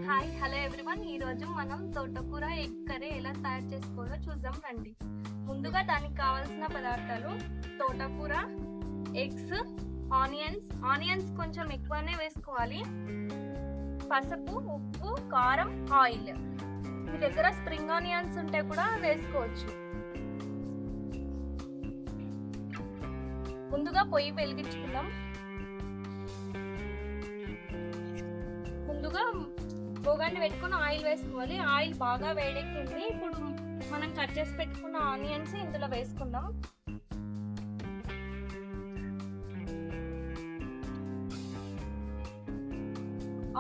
Hi hello everyone. ఈరోజు మనం తోటకూర ఎగ్ కర్రీ ఎలా తయారు చేసుకోవాలో చూద్దాం రండి. ముందుగా దానికి కావాల్సిన పదార్థాలు తోటకూర, ఎగ్స్, ఆనియన్స్ కొంచెం ఎక్కువనే వేసుకోవాలి, పసుపు, ఉప్పు, కారం, ఆయిల్. మీ దగ్గర స్ప్రింగ్ ఆనియన్స్ ఉంటే కూడా వేసుకోవచ్చు. ముందుగా పొయ్యి వెలిగించుకుందాం. ముందుగా బోగాన్ని పెట్టుకుని ఆయిల్ వేసుకోవాలి. ఆయిల్ బాగా వేడెక్కింది. ఇప్పుడు మనం కట్ చేసి పెట్టుకున్న ఆనియన్స్ ఇందులో వేసుకుందాం.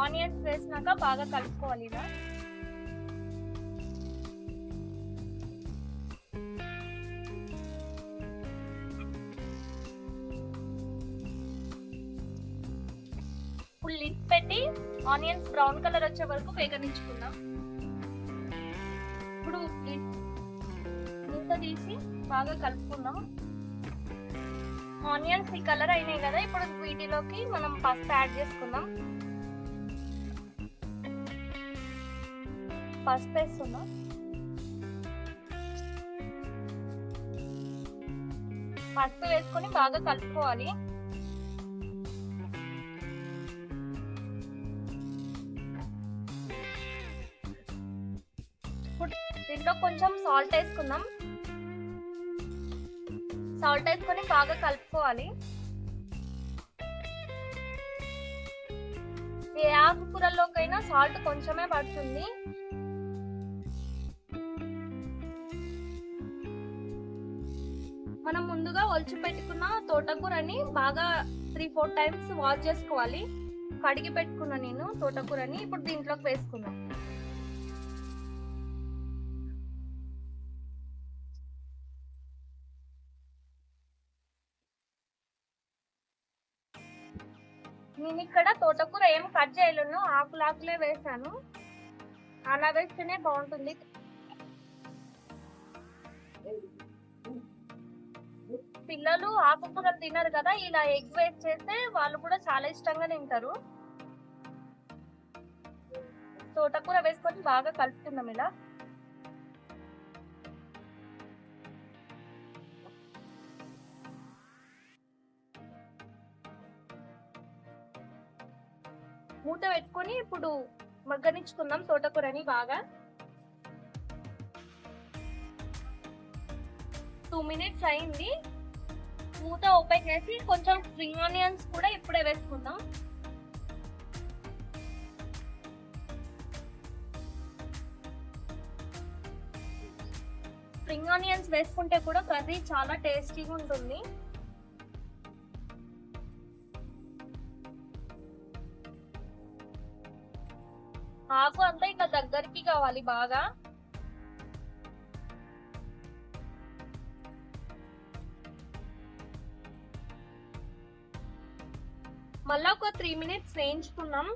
ఆనియన్స్ వేసినాక బాగా కలుపుకోవాలి. ఇలా ఇప్పుడు లిడ్ పెట్టి ఆనియన్స్ బ్రౌన్ కలర్ వచ్చే వరకు వేగనించుకుందాం. ఇప్పుడు మూత తీసి బాగా కలుపుకుందాం. ఆనియన్స్ ఈ కలర్ అయినాయి కదా, ఇప్పుడు వీటిలోకి మనం పసుపు యాడ్ చేసుకుందాం. పసుపు వేస్తున్నాం. పసుపు వేసుకొని బాగా కలుపుకోవాలి. దీంట్లో కొంచెం సాల్ట్ వేసుకుందాం. సాల్ట్ వేసుకొని బాగా కలుపుకోవాలి. ఏ ఆకుకూరల్లోకైనా సాల్ట్ కొంచెమే పడుతుంది. మనం ముందుగా ఒలిచి పెట్టుకున్న తోటకూరని బాగా 3-4 టైమ్స్ వాష్ చేసుకోవాలి. కడిగి పెట్టుకున్నా నేను తోటకూరని. ఇప్పుడు దీంట్లోకి వేసుకుందాం. నేను ఇక్కడ తోటకూర ఏం కట్ చేయలేను, ఆకులే వేసాను. అలా వేస్తేనే బాగుంటుంది. పిల్లలు ఆకుకూరలు తినరు కదా, ఇలా ఎగ్ వేస్ట్ చేస్తే వాళ్ళు కూడా చాలా ఇష్టంగా తింటారు. తోటకూర వేసుకొని బాగా కలుపుకుందాం. ఇలా మూత పెట్టుకొని ఇప్పుడు మగ్గనించుకుందాం తోటకూరని బాగా. 2 minutes అయింది. మూత ఓపెన్ చేసి కొంచెం స్ప్రింగ్ ఆనియన్స్ కూడా ఇప్పుడే వేసుకుందాం. స్ప్రింగ్ ఆనియన్స్ వేసుకుంటే కూడా కర్రీ చాలా టేస్టీగా ఉంటుంది. ఆకు అంతా ఇంకా దగ్గరికి కావాలి బాగా. మళ్ళా ఒక 3 minutes వేయించుకున్నాం.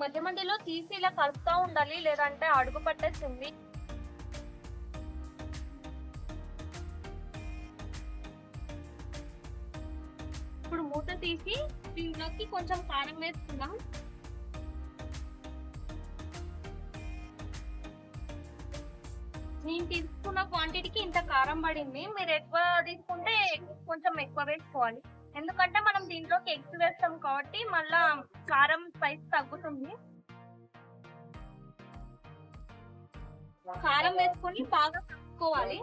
మధ్య మధ్యలో తీసి ఇలా కలుపుతూ ఉండాలి, లేదంటే అడుగు పట్టేస్తుంది. ఇప్పుడు మూత తీసి దీంట్లోకి కొంచెం కారం వేసుకుందాం. నేను తీసుకున్న క్వాంటిటీకి ఇంత కారం పడింది. మీరు ఎక్కువ తీసుకుంటే కొంచెం ఎక్కువ వేసుకోవాలి. ఎందుకంటే మనం దీంట్లోకి ఎగ్స్ వేస్తాం కాబట్టి మళ్ళా కారం స్పైస్ తగ్గుతుంది. కారం వేసుకొని బాగా కలుపుకోవాలి.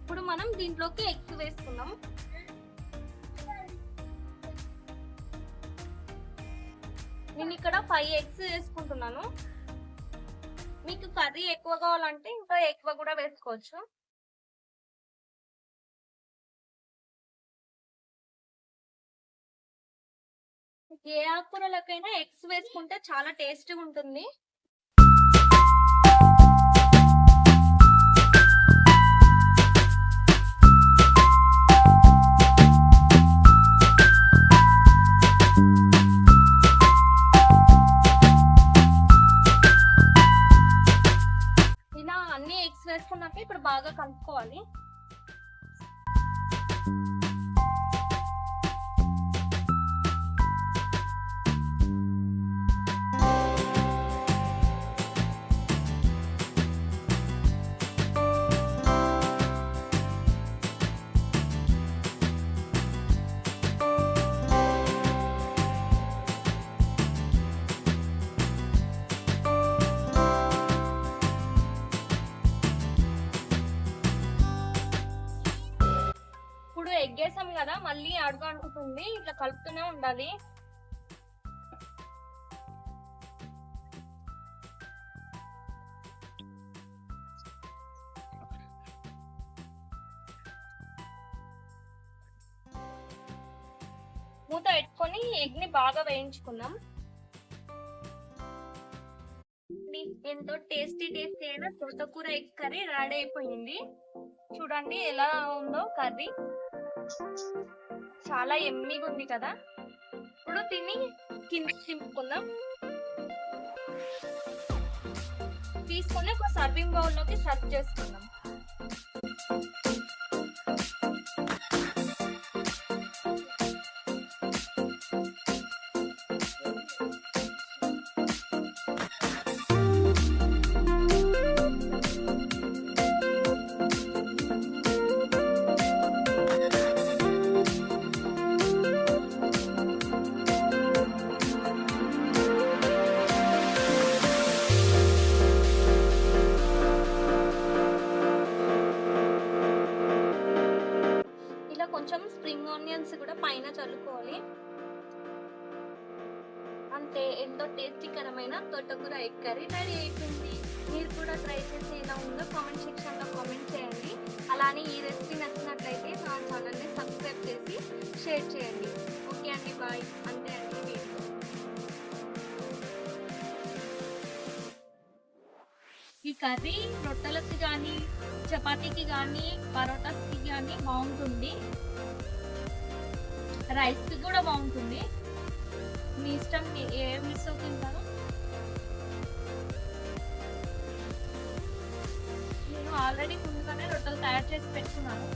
ఇప్పుడు మనం దీంట్లోకి ఎగ్స్ వేసుకుందాం. నేను ఇక్కడ 5 eggs వేసుకుంటున్నాను. మీకు కర్రీ ఎక్కువ కావాలంటే ఇంకా ఎక్కువ కూడా వేసుకోవచ్చు. ఏ ఆకుకూరలకైనా ఎగ్స్ వేసుకుంటే చాలా టేస్టీగా ఉంటుంది. బాగా కలుపుకోవాలి. ఇప్పుడు ఎగ్ వేసాం కదా, మళ్ళీ అడుగు అంటుతుంది, ఇట్లా కలుపుతూనే ఉండాలి. మూత పెట్టుకొని ఎగ్ ని బాగా వేయించుకుందాం. ఎంతో టేస్టీ అయిన తోటకూర ఎగ్ కర్రీ రెడీ అయిపోయింది. చూడండి ఎలా ఉందో కర్రీ, చాలా ఎమ్మీగా ఉంది కదా. ఇప్పుడు తిని కింద చింపుకుందాం. తీసుకొని ఒక సర్వింగ్ బౌల్లోకి సర్వ్ చేసుకుందాం. కొంచెం స్ప్రింగ్ ఆనియన్స్ కూడా పైన చల్లుకోవాలి. అంతే, ఎంతో టేస్టీకరమైన తోటకూర ఎగ్ కర్రీ రెడీ అయిపోయింది. మీరు కూడా ట్రై చేసి ఎలా ఉందో కామెంట్ సెక్షన్ లో కామెంట్ చేయండి. అలానే ఈ రెసిపీ నచ్చినట్లయితే నా ఛానల్ని సబ్స్క్రైబ్ చేసి షేర్ చేయండి. ఓకే అండి, బాయ్. అంతే అండి వీడియో. ఈ కర్రీ రొట్టెలకి కానీ, చపాతీకి కానీ, పరోటాకి కానీ బాగుంటుంది. రైస్కి కూడా బాగుంటుంది. మీ ఇష్టం, ఏ మిస్ అవుతుంటారో. నేను ఆల్రెడీ ముందుగానే రొట్టెలు తయారు చేసి పెట్టుకున్నాను.